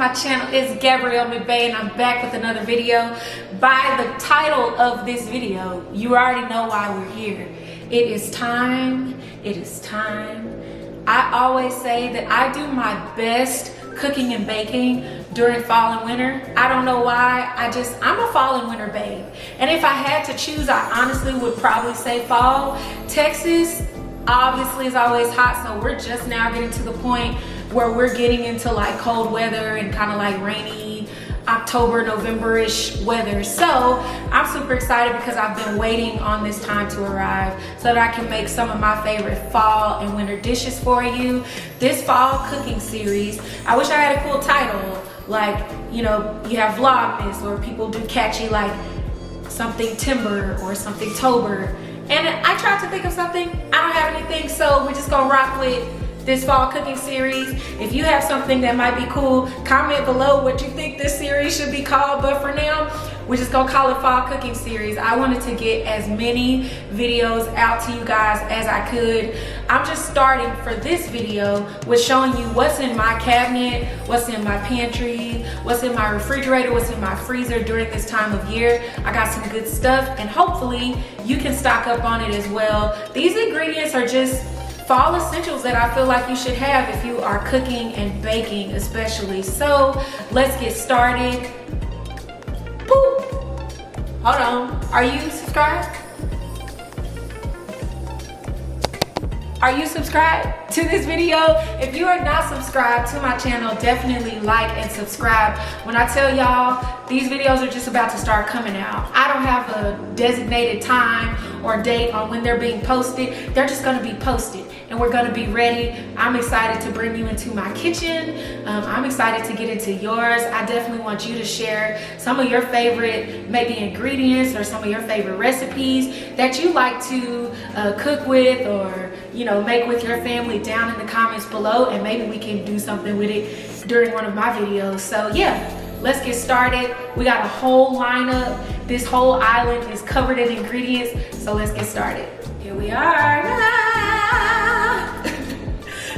my channel. It's Gabrielle McBay and I'm back with another video. By the title of this video, you already know why we're here. It is time. It is time. I always say that I do my best cooking and baking during fall and winter. I don't know why. I'm a fall and winter babe. And if I had to choose, I honestly would probably say fall. Texas obviously is always hot, so we're just now getting to the point where we're getting into like cold weather and kind of like rainy October, November-ish weather. So I'm super excited because I've been waiting on this time to arrive so that I can make some of my favorite fall and winter dishes for you. This fall cooking series, I wish I had a cool title, like, you know, you have Vlogmas, or people do catchy like something Timber or something Tober. And I tried to think of something, I don't have anything, so we're just gonna rock with this fall cooking series. If you have something that might be cool, comment below what you think this series should be called. But for now, we're just gonna call it fall cooking series. I wanted to get as many videos out to you guys as I could. I'm just starting for this video with showing you what's in my cabinet, what's in my pantry, what's in my refrigerator, what's in my freezer during this time of year. I got some good stuff and hopefully you can stock up on it as well. These ingredients are just fall essentials that I feel like you should have if you are cooking and baking especially. So let's get started. Boop. Hold on, are you subscribed? Are you subscribed to this video? If you are not subscribed to my channel, definitely like and subscribe. When I tell y'all, these videos are just about to start coming out. I don't have a designated time or date on when they're being posted. They're just gonna be posted and we're gonna be ready. I'm excited to bring you into my kitchen. I'm excited to get into yours. I definitely want you to share some of your favorite maybe ingredients or some of your favorite recipes that you like to cook with, or you know, make with your family down in the comments below, and maybe we can do something with it during one of my videos. So yeah, let's get started. We got a whole lineup. This whole island is covered in ingredients, so let's get started. Here we are.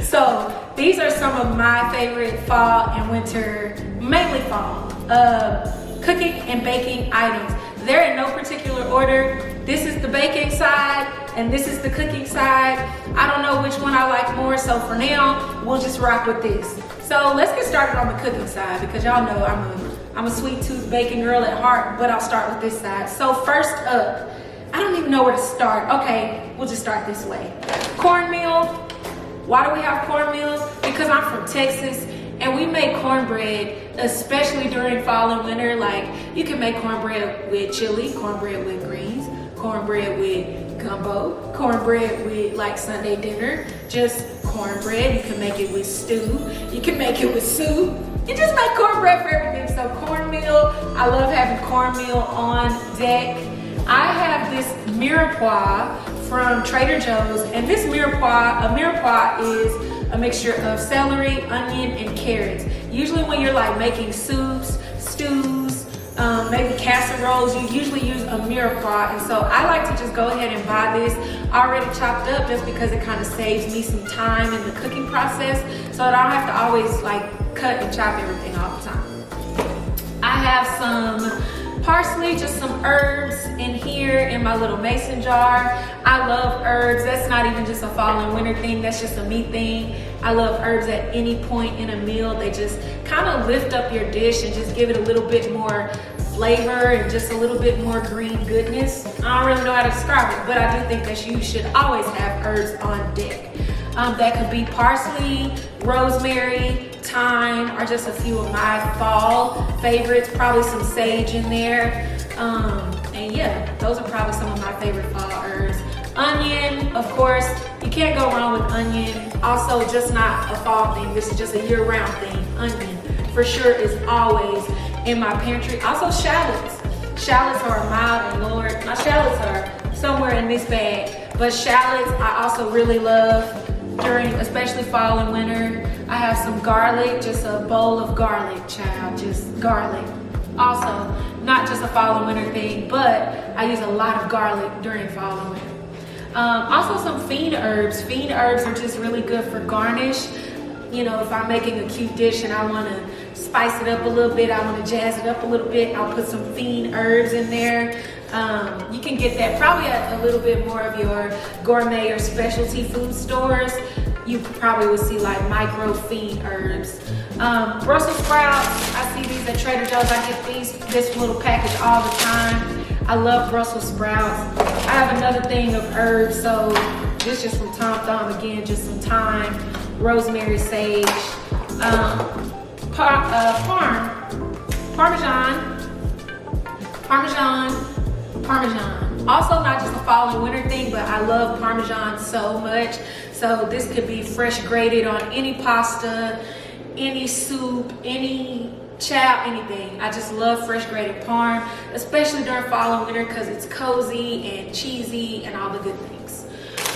So these are some of my favorite fall and winter, mainly fall, cooking and baking items. They're in no particular order. This is the baking side and this is the cooking side. I don't know which one I like more, so for now, we'll just rock with this. So let's get started on the cooking side because y'all know I'm a sweet tooth baking girl at heart, but I'll start with this side. So first up, I don't even know where to start. Okay, we'll just start this way. Cornmeal. Why do we have cornmeal? Because I'm from Texas and we make cornbread, especially during fall and winter. Like, you can make cornbread with chili, cornbread with greens, cornbread with gumbo, cornbread with like Sunday dinner, just cornbread. You can make it with stew, you can make it with soup. You just make cornbread for everything. So cornmeal, I love having cornmeal on deck. I have this mirepoix from Trader Joe's, and this mirepoix is a mixture of celery, onion, and carrots. Usually when you're like making soups, stews, maybe casseroles, you usually use a mirepoix, and so I like to just go ahead and buy this already chopped up just because it kind of saves me some time in the cooking process so that I don't have to always like cut and chop everything all the time. I have some parsley, just some herbs in here in my little mason jar. I love herbs. That's not even just a fall and winter thing, that's just a me thing. I love herbs at any point in a meal. They just kind of lift up your dish and just give it a little bit more flavor and just a little bit more green goodness. I don't really know how to describe it, but I do think that you should always have herbs on deck. That could be parsley, rosemary, thyme are just a few of my fall favorites. Probably some sage in there. And yeah, those are probably some of my favorite fall herbs. Onion, of course, you can't go wrong with onion. Also, just not a fall thing, this is just a year-round thing. Onion, for sure, is always in my pantry. Also shallots. Shallots are mild and Lord. My shallots are somewhere in this bag, but shallots I also really love during especially fall and winter. I have some garlic, just a bowl of garlic, child, just garlic. Also, not just a fall and winter thing, but I use a lot of garlic during fall and winter. Also some fiend herbs. Fiend herbs are just really good for garnish. You know, if I'm making a cute dish and I want to spice it up a little bit, I want to jazz it up a little bit, I'll put some fiend herbs in there. You can get that probably at a little bit more of your gourmet or specialty food stores. You probably will see like micro fiend herbs. Brussels sprouts, I see these at Trader Joe's. I get this little package all the time. I love Brussels sprouts. I have another thing of herbs, so this just from Tom Thumb, again, just some thyme, rosemary, sage, Parmesan. Also not just a fall and winter thing, but I love Parmesan so much. So this could be fresh grated on any pasta, any soup, any chow, anything. I just love fresh grated Parm, especially during fall and winter because it's cozy and cheesy and all the good things.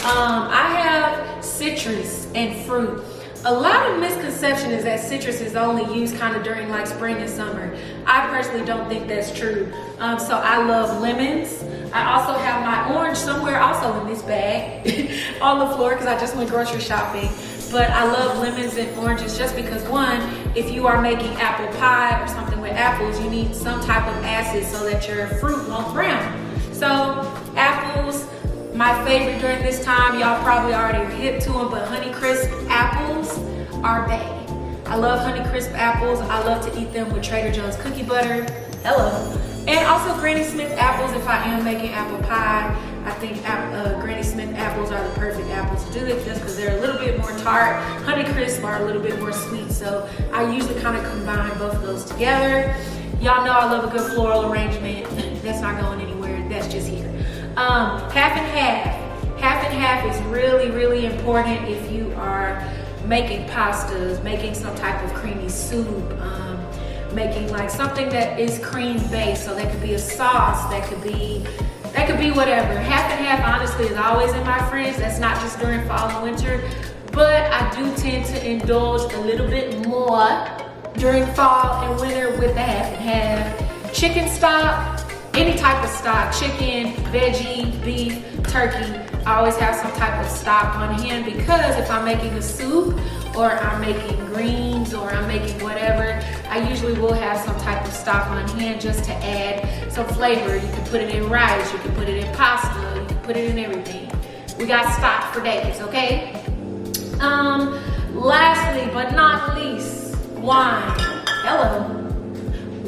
I have citrus and fruit. A lot of misconception is that citrus is only used kind of during like spring and summer. I personally don't think that's true. So I love lemons. I also have my orange somewhere also in this bag on the floor because I just went grocery shopping. But I love lemons and oranges just because, one, if you are making apple pie or something with apples, you need some type of acid so that your fruit won't brown. So apples, my favorite during this time, y'all probably already are hip to them, but Honeycrisp apples are bae. I love Honeycrisp apples. I love to eat them with Trader Joe's cookie butter. Hello. And also Granny Smith apples if I am making apple pie. I think Granny Smith apples are the perfect apples to do it just because they're a little bit more tart. Honeycrisp are a little bit more sweet, so I usually kind of combine both of those together. Y'all know I love a good floral arrangement. That's not going anywhere, that's just here. Half and half. Half and half is really, really important if you are making pastas, making some type of creamy soup, making like something that is cream based. So that could be a sauce, that could be whatever. Half and half honestly is always in my fridge. That's not just during fall and winter, but I do tend to indulge a little bit more during fall and winter with the half and half. Chicken stock, any type of stock, chicken, veggie, beef, turkey, I always have some type of stock on hand because if I'm making a soup or I'm making greens or I'm making whatever, I usually will have some type of stock on hand just to add some flavor. You can put it in rice, you can put it in pasta, you can put it in everything. We got stock for days, okay? Lastly but not least, wine. Hello,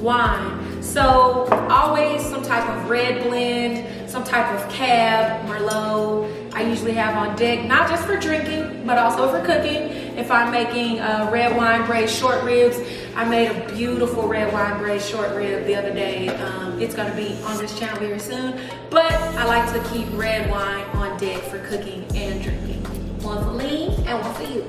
wine. So always some type of red blend, some type of Cab, Merlot, I usually have on deck, not just for drinking, but also for cooking. If I'm making red wine braised short ribs, I made a beautiful red wine braised short rib the other day. It's gonna be on this channel very soon, but I like to keep red wine on deck for cooking and drinking. One for me and one for you.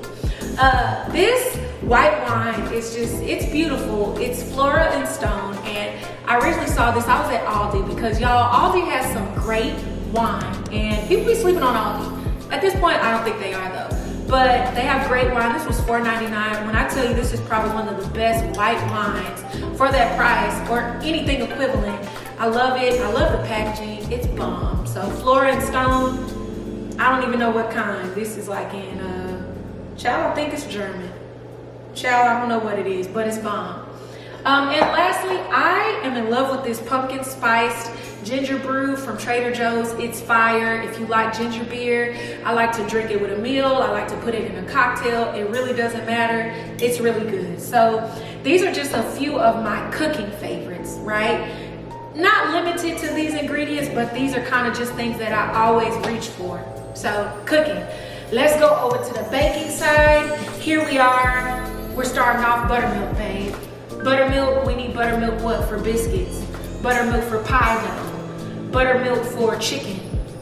This white wine is just, it's beautiful. It's Flora and Stone, and I originally saw this, I was at Aldi because y'all, Aldi has some great wine, and people be sleeping on Aldi. At this point, I don't think they are though, but they have great wine. This was $4.99. When I tell you this is probably one of the best white wines for that price or anything equivalent, I love it. I love the packaging. It's bomb. So Flora and Stone, I don't even know what kind. This is like in, child, I think it's German. Child, I don't know what it is, but it's bomb. And lastly, I am in love with this pumpkin spiced ginger brew from Trader Joe's. It's fire. If you like ginger beer, I like to drink it with a meal. I like to put it in a cocktail. It really doesn't matter. It's really good. So these are just a few of my cooking favorites, right? Not limited to these ingredients, but these are kind of just things that I always reach for. So cooking. Let's go over to the baking side. Here we are. We're starting off buttermilk, babe. Buttermilk, we need buttermilk what? For biscuits. Buttermilk for pie dough. Buttermilk for chicken.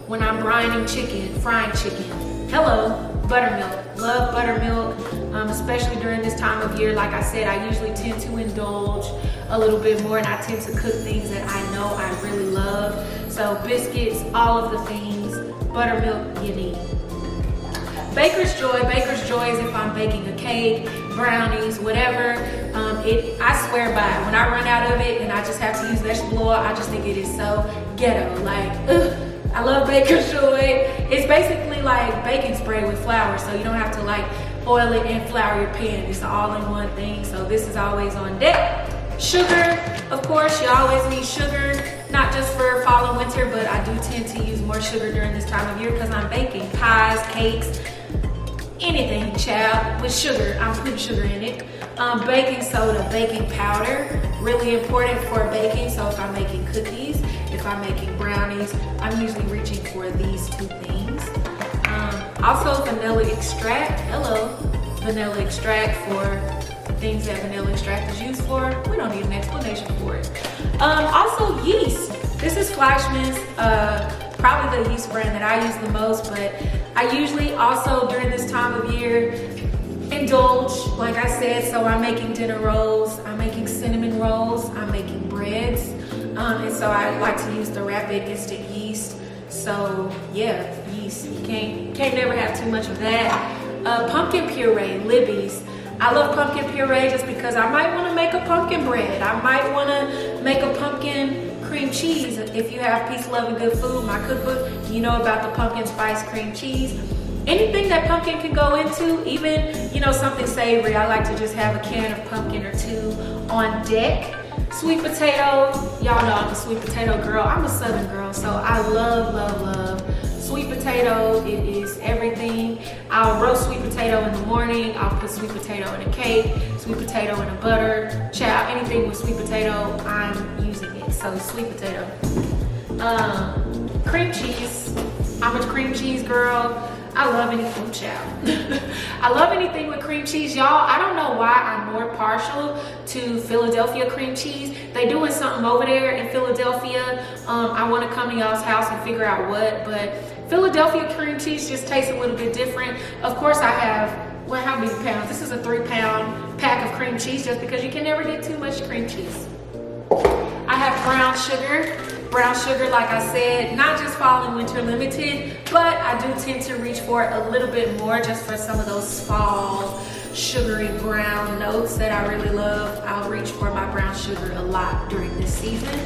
When I'm brining chicken, frying chicken. Hello, buttermilk. Love buttermilk, especially during this time of year. Like I said, I usually tend to indulge a little bit more and I tend to cook things that I know I really love. So biscuits, all of the things, buttermilk you need. Baker's Joy. Baker's Joy is if I'm baking a cake, brownies, whatever. I swear by it. When I run out of it and I just have to use vegetable oil, I just think it is so ghetto. Like, ugh, I love Baker's Joy. It's basically like baking spray with flour, so you don't have to like oil it, and flour your pan. It's all in one thing, so this is always on deck. Sugar, of course, you always need sugar, not just for fall and winter, but I do tend to use more sugar during this time of year because I'm baking pies, cakes, anything, child, with sugar. I'm putting sugar in it. Baking soda, baking powder, really important for baking. So if I'm making cookies, if I'm making brownies, I'm usually reaching for these two things. Also vanilla extract. Hello, vanilla extract for things that vanilla extract is used for. We don't need an explanation for it. Also yeast. This is Fleischmann's, probably the yeast brand that I use the most, but I usually also during this time of year indulge, like I said. So I'm making dinner rolls, I'm making cinnamon rolls, I'm making breads, and so I like to use the rapid instant yeast. So yeah, yeast, you can't never have too much of that. Pumpkin puree, Libby's. I love pumpkin puree just because I might want to make a pumpkin bread. I might want to make a pumpkin cream cheese. If you have Peace, Love, and Good Food, my cookbook, you know about the pumpkin spice cream cheese. Anything that pumpkin can go into, even, you know, something savory. I like to just have a can of pumpkin or two on deck. Sweet potato, y'all know I'm a sweet potato girl. I'm a Southern girl, so I love sweet potato. It is everything. I'll roast sweet potato in the morning. I'll put sweet potato in a cake, sweet potato in a butter. Child, anything with sweet potato, I'm using it. So sweet potato. Cream cheese. I'm a cream cheese girl. I love anything, child. I love anything with cream cheese, y'all. I don't know why I'm more partial to Philadelphia cream cheese. They doing something over there in Philadelphia. I want to come to y'all's house and figure out what, but Philadelphia cream cheese just tastes a little bit different. Of course, I have, well, how many pounds? This is a 3-pound pack of cream cheese just because you can never get too much cream cheese. I have brown sugar. Brown sugar, like I said, not just fall and winter limited, but I do tend to reach for it a little bit more just for some of those fall sugary brown notes that I really love. I'll reach for my brown sugar a lot during this season.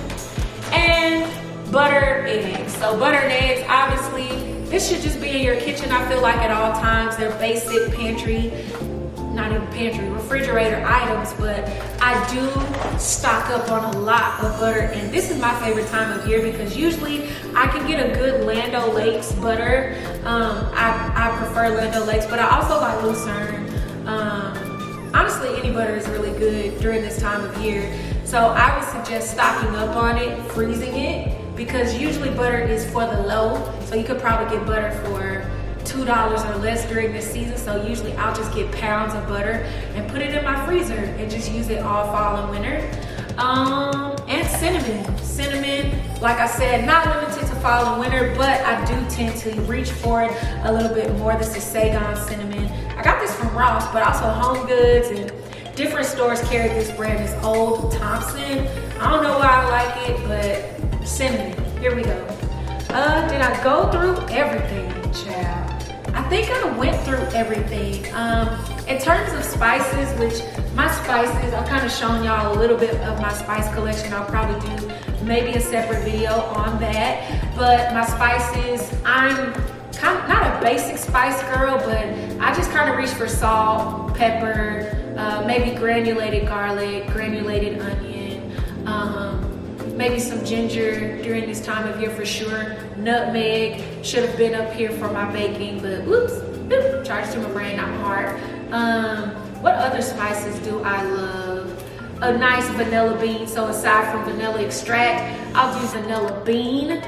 And buttered eggs. So buttered eggs, obviously, this should just be in your kitchen, I feel like, at all times. They're basic pantry, not even pantry, refrigerator items, but I do stock up on a lot of butter, and this is my favorite time of year because usually I can get a good Land O'Lakes butter. I prefer Land O'Lakes, but I also like Lucerne. Honestly, any butter is really good during this time of year, so I would suggest stocking up on it, freezing it, because usually butter is for the low, so you could probably get butter for $2 or less during this season. So usually I'll just get pounds of butter and put it in my freezer and just use it all fall and winter. And cinnamon, like I said, not limited to fall and winter, but I do tend to reach for it a little bit more. This is Saigon cinnamon. I got this from Ross, but also Home Goods and different stores carry this brand. It's Old Thompson. I don't know why I like it, but cinnamon, here we go. Did I go through everything, child? I think I went through everything. In terms of spices, which my spices, I've kind of shown y'all a little bit of my spice collection. I'll probably do maybe a separate video on that. But my spices, I'm kind of not a basic spice girl, but I just kind of reach for salt, pepper, maybe granulated garlic, granulated onion, maybe some ginger during this time of year for sure. Nutmeg should have been up here for my baking, but whoops, charged to my brain, not my heart. What other spices do I love? A nice vanilla bean. So aside from vanilla extract, I'll do vanilla bean.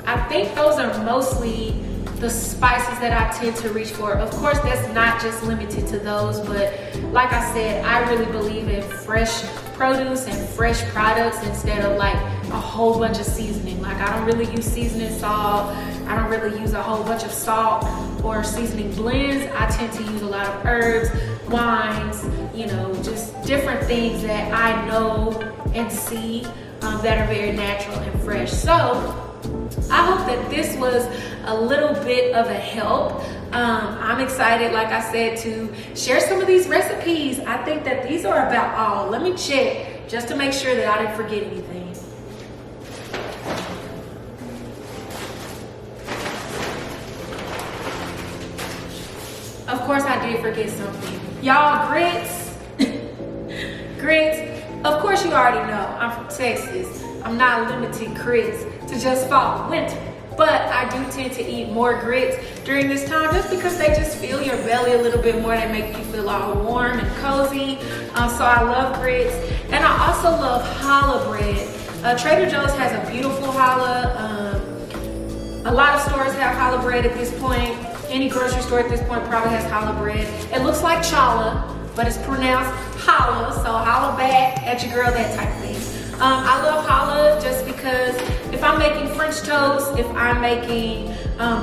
I think those are mostly the spices that I tend to reach for. Of course, that's not just limited to those, but like I said, I really believe in fresh produce and fresh products instead of like a whole bunch of seasoning. Like I don't really use seasoning salt. I don't really use a whole bunch of salt or seasoning blends. I tend to use a lot of herbs, wines, you know, just different things that I know and see that are very natural and fresh. So I hope that this was a little bit of a help. I'm excited, like I said, to share some of these recipes. I think that these are about all. Let me check just to make sure that I didn't forget anything. I did forget something. Y'all, grits. Grits. Of course you already know, I'm from Texas. I'm not limiting grits to just fall and winter. But I do tend to eat more grits during this time just because they just fill your belly a little bit more. They make you feel all warm and cozy. So I love grits. And I also love challah bread. Trader Joe's has a beautiful challah. A lot of stores have challah bread at this point. Any grocery store at this point probably has challah bread. It looks like challah, but it's pronounced challah. So holla back at your girl, that type of thing. I love challah just because if I'm making French toast, if I'm making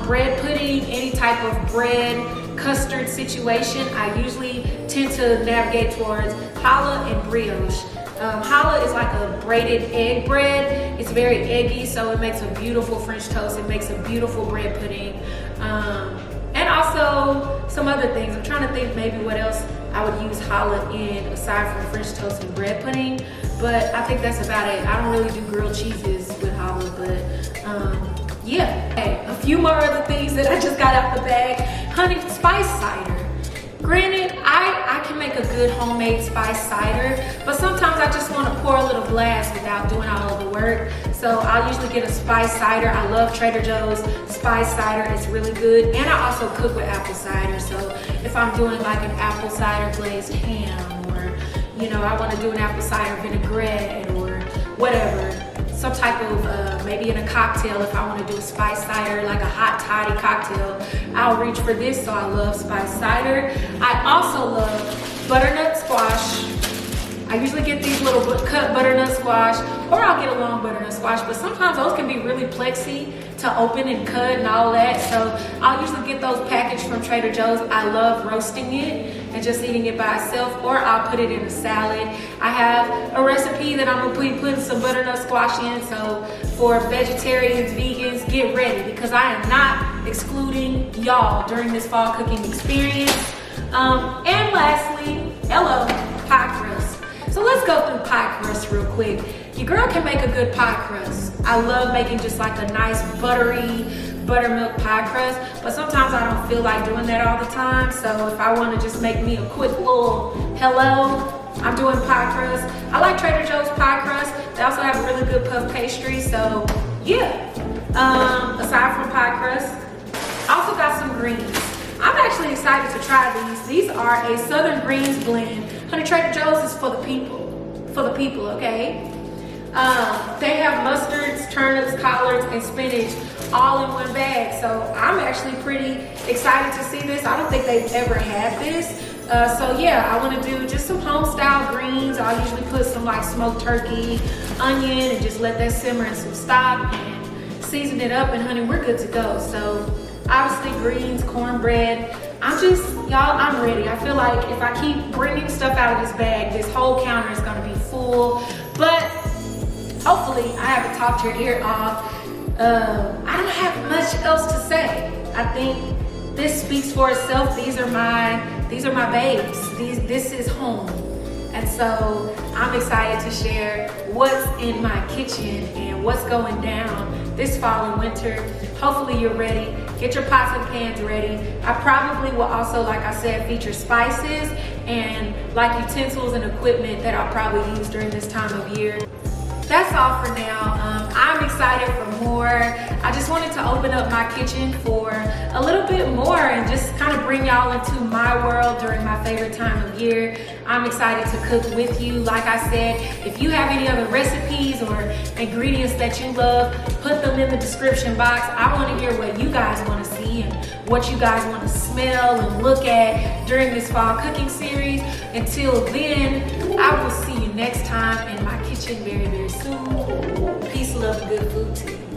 bread pudding, any type of bread custard situation, I usually tend to navigate towards challah and brioche. Challah is like a braided egg bread. It's very eggy, so it makes a beautiful French toast. It makes a beautiful bread pudding. And also some other things. I'm trying to think maybe what else I would use challah in aside from French toast and bread pudding. But I think that's about it. I don't really do grilled cheeses with challah, but yeah. Okay, a few more other things that I just got out the bag. Honey spice cider. Granted, I can make a good homemade spice cider, but sometimes I just want to pour a little glass without doing all of the work. So I'll usually get a spice cider. I love Trader Joe's spice cider. It's really good. And I also cook with apple cider. So if I'm doing like an apple cider glazed ham, or you know, I want to do an apple cider vinaigrette or whatever, some type of, maybe in a cocktail, if I want to do a spice cider, like a hot toddy cocktail, I'll reach for this, so I love spice cider. I also love butternut squash. I usually get these little cut butternut squash, or I'll get a long butternut squash, but sometimes those can be really plexy to open and cut and all that, so I'll usually get those packaged from Trader Joe's. I love roasting it and just eating it by itself, or I'll put it in a salad. I have a recipe that I'm gonna be putting some butternut squash in, so for vegetarians, vegans, get ready, because I am not excluding y'all during this fall cooking experience. And lastly, hello, pie crust. So let's go through pie crust real quick. Your girl can make a good pie crust. I love making just like a nice buttery buttermilk pie crust, but sometimes I don't feel like doing that all the time. So if I want to just make me a quick little hello, I'm doing pie crust. I like Trader Joe's pie crust. They also have really good puff pastry. So yeah, aside from pie crust, I also got some greens. I'm actually excited to try these. These are a Southern greens blend. Honey, Trader Joe's is for the people, okay? They have mustards, turnips, collards, and spinach all in one bag. So I'm actually pretty excited to see this. I don't think they've ever had this. So yeah, I want to do just some home style greens. I'll usually put some like smoked turkey, onion, and just let that simmer in some stock and season it up, and honey, we're good to go. So obviously greens, cornbread. I'm ready. I feel like if I keep bringing stuff out of this bag, this whole counter is gonna be full. But hopefully I haven't talked your ear off. I don't have much else to say. I think this speaks for itself. These are my babes. This is home. And so I'm excited to share what's in my kitchen and what's going down this fall and winter. Hopefully you're ready. Get your pots and pans ready. I probably will also, like I said, feature spices and like utensils and equipment that I'll probably use during this time of year. That's all for now. I'm excited for more. I just wanted to open up my kitchen for a little bit more and just kind of bring y'all into my world during my favorite time of year. I'm excited to cook with you. Like I said, if you have any other recipes or ingredients that you love, put them in the description box. I want to hear what you guys want to see and what you guys want to smell and look at during this fall cooking series. Until then, I will see you next time in my kitchen very, very soon. Peace, love, and good food to you.